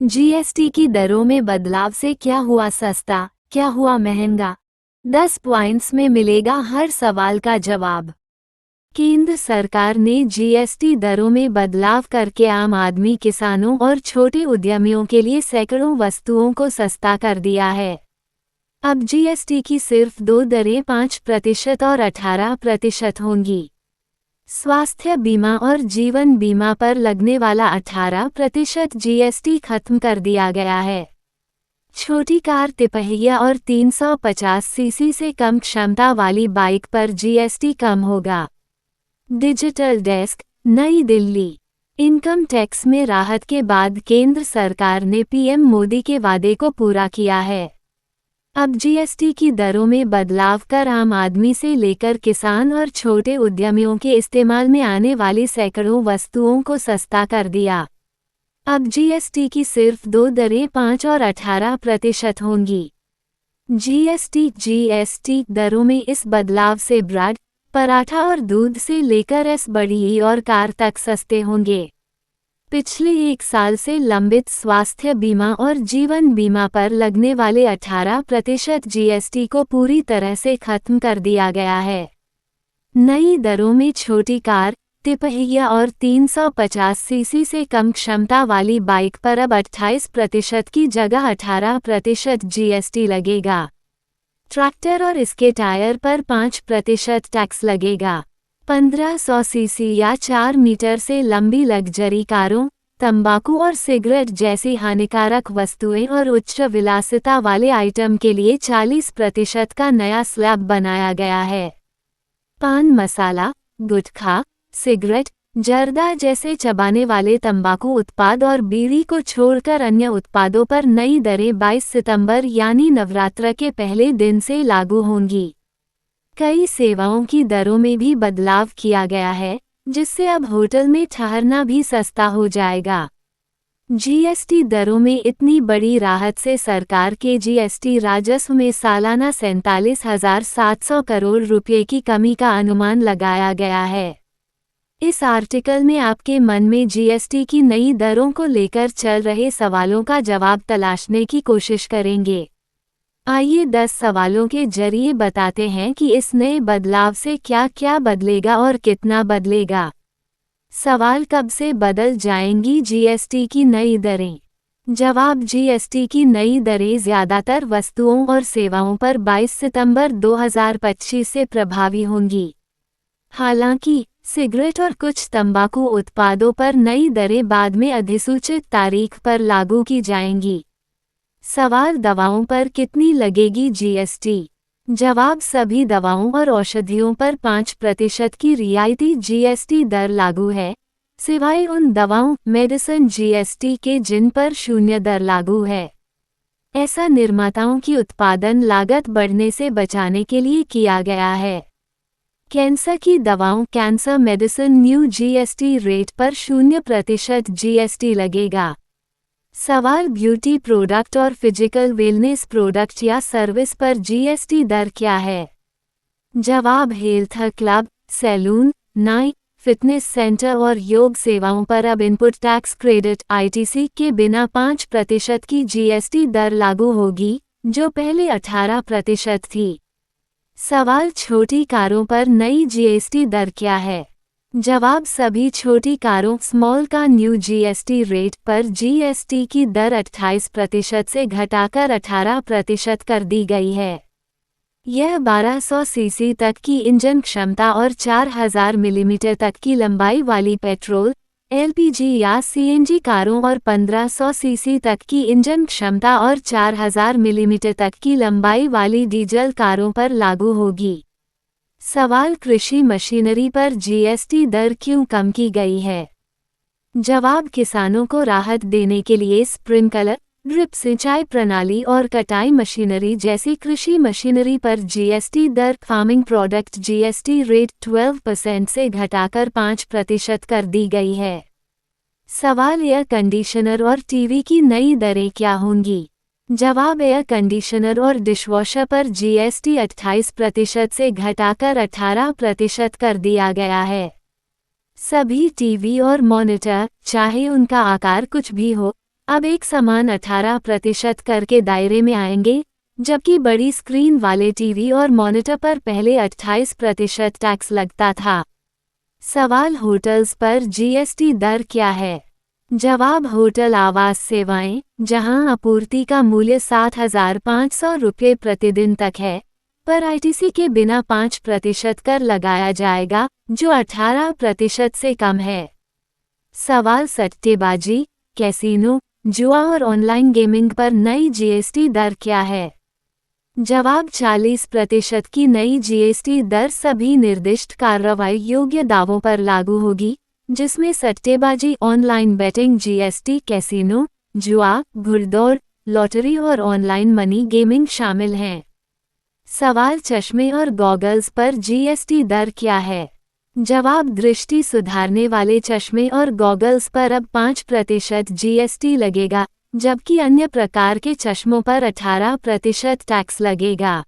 GST की दरों में बदलाव से क्या हुआ सस्ता, क्या हुआ महंगा? 10 पॉइंट्स में मिलेगा हर सवाल का जवाब। केंद्र सरकार ने जीएसटी दरों में बदलाव करके आम आदमी, किसानों और छोटे उद्यमियों के लिए सैकड़ों वस्तुओं को सस्ता कर दिया है। अब जीएसटी की सिर्फ 2 दरें 5% और 18% होंगी। स्वास्थ्य बीमा और जीवन बीमा पर लगने वाला 18% जीएसटी खत्म कर दिया गया है। छोटी कार, तिपहिया और 350 सीसी से कम क्षमता वाली बाइक पर जीएसटी कम होगा। डिजिटल डेस्क, नई दिल्ली। इनकम टैक्स में राहत के बाद केंद्र सरकार ने पीएम मोदी के वादे को पूरा किया है। अब जीएसटी की दरों में बदलाव कर आम आदमी से लेकर किसान और छोटे उद्यमियों के इस्तेमाल में आने वाली सैकड़ों वस्तुओं को सस्ता कर दिया। अब जीएसटी की सिर्फ 2 दरें 5 और 18% होंगी। जीएसटी दरों में इस बदलाव से ब्रेड, पराठा और दूध से लेकर एसबड़ी और कार तक सस्ते होंगे। पिछले 1 साल से लंबित स्वास्थ्य बीमा और जीवन बीमा पर लगने वाले 18% जीएसटी को पूरी तरह से खत्म कर दिया गया है। नई दरों में छोटी कार, तिपहिया और 350 सीसी से कम क्षमता वाली बाइक पर अब 28% की जगह 18% जीएसटी लगेगा। ट्रैक्टर और इसके टायर पर 5% टैक्स लगेगा। 1500 सीसी या 4 मीटर से लंबी लग्जरी कारों, तंबाकू और सिगरेट जैसी हानिकारक वस्तुएं और उच्च विलासिता वाले आइटम के लिए 40% का नया स्लैब बनाया गया है। पान मसाला, गुटखा, सिगरेट, जर्दा जैसे चबाने वाले तंबाकू उत्पाद और बीड़ी को छोड़कर अन्य उत्पादों पर नई दरें 22 सितंबर यानी नवरात्र के पहले दिन से लागू होंगी। कई सेवाओं की दरों में भी बदलाव किया गया है, जिससे अब होटल में ठहरना भी सस्ता हो जाएगा। जीएसटी दरों में इतनी बड़ी राहत से सरकार के जीएसटी राजस्व में सालाना 47,700 करोड़ रुपये की कमी का अनुमान लगाया गया है। इस आर्टिकल में आपके मन में जीएसटी की नई दरों को लेकर चल रहे सवालों का जवाब तलाशने की कोशिश करेंगे। आइए 10 सवालों के जरिए बताते हैं कि इस नए बदलाव से क्या क्या बदलेगा और कितना बदलेगा। सवाल: कब से बदल जाएंगी जीएसटी की नई दरें? जवाब: जीएसटी की नई दरें ज़्यादातर वस्तुओं और सेवाओं पर 22 सितंबर 2025 से प्रभावी होंगी। हालांकि सिगरेट और कुछ तंबाकू उत्पादों पर नई दरें बाद में अधिसूचित तारीख पर लागू की जाएंगी। सवाल: दवाओं पर कितनी लगेगी जीएसटी? जवाब: सभी दवाओं और औषधियों पर 5% की रियायती जीएसटी दर लागू है, सिवाय उन दवाओं मेडिसिन जीएसटी के जिन पर 0 दर लागू है। ऐसा निर्माताओं की उत्पादन लागत बढ़ने से बचाने के लिए किया गया है। कैंसर की दवाओं cancer medicine new GST rate पर 0% जीएसटी लगेगा। सवाल: ब्यूटी प्रोडक्ट और फिजिकल वेलनेस प्रोडक्ट या सर्विस पर जीएसटी दर क्या है? जवाब: हेल्थ क्लब, सैलून, नाई, फिटनेस सेंटर और योग सेवाओं पर अब इनपुट टैक्स क्रेडिट आईटीसी के बिना 5% की जीएसटी दर लागू होगी, जो पहले 18% थी। सवाल: छोटी कारों पर नई जीएसटी दर क्या है? जवाब: सभी छोटी कारों स्मॉल का न्यू जीएसटी रेट पर जीएसटी की दर 28% से घटाकर 18% कर दी गई है। यह 1200 सीसी तक की इंजन क्षमता और 4000 मिलीमीटर तक की लंबाई वाली पेट्रोल, एलपीजी या सीएनजी कारों और 1500 सीसी तक की इंजन क्षमता और 4000 मिलीमीटर तक की लंबाई वाली डीजल कारों पर लागू होगी। सवाल: कृषि मशीनरी पर जीएसटी दर क्यों कम की गई है? जवाब: किसानों को राहत देने के लिए स्प्रिंकलर, ड्रिप सिंचाई प्रणाली और कटाई मशीनरी जैसी कृषि मशीनरी पर जीएसटी दर फार्मिंग प्रोडक्ट जीएसटी रेट 12% से घटाकर 5% कर दी गई है। सवाल: एयर कंडीशनर और टीवी की नई दरें क्या होंगी? जवाब: एयर कंडीशनर और डिशवॉशर पर जीएसटी 28% से घटाकर 18% कर दिया गया है। सभी टीवी और मॉनिटर, चाहे उनका आकार कुछ भी हो, अब एक समान 18% कर के दायरे में आएंगे, जबकि बड़ी स्क्रीन वाले टीवी और मॉनिटर पर पहले 28% टैक्स लगता था। सवाल, होटल्स पर जीएसटी दर क्या है? जवाब, होटल आवास सेवाएं, जहां आपूर्ति का मूल्य 7,500 रुपये प्रतिदिन तक है, पर आईटीसी के बिना 5% कर लगाया जाएगा, जो 18% से कम है। सवाल, सट्टेबाजी, कैसीनो, जुआ और ऑनलाइन गेमिंग पर नई जीएसटी दर क्या है? जवाब, 40% की नई जीएसटी दर सभी निर्दिष्ट कार्रवाई योग्य दावों पर लागू होगी, जिसमें सट्टेबाजी, ऑनलाइन बेटिंग, जीएसटी, कैसीनो, जुआ, घुड़दौड़, लॉटरी और ऑनलाइन मनी गेमिंग शामिल हैं। सवाल, चश्मे और गॉगल्स पर जीएसटी दर क्या है? जवाब, दृष्टि सुधारने वाले चश्मे और गॉगल्स पर अब 5% जीएसटी लगेगा, जबकि अन्य प्रकार के चश्मों पर 18% टैक्स लगेगा।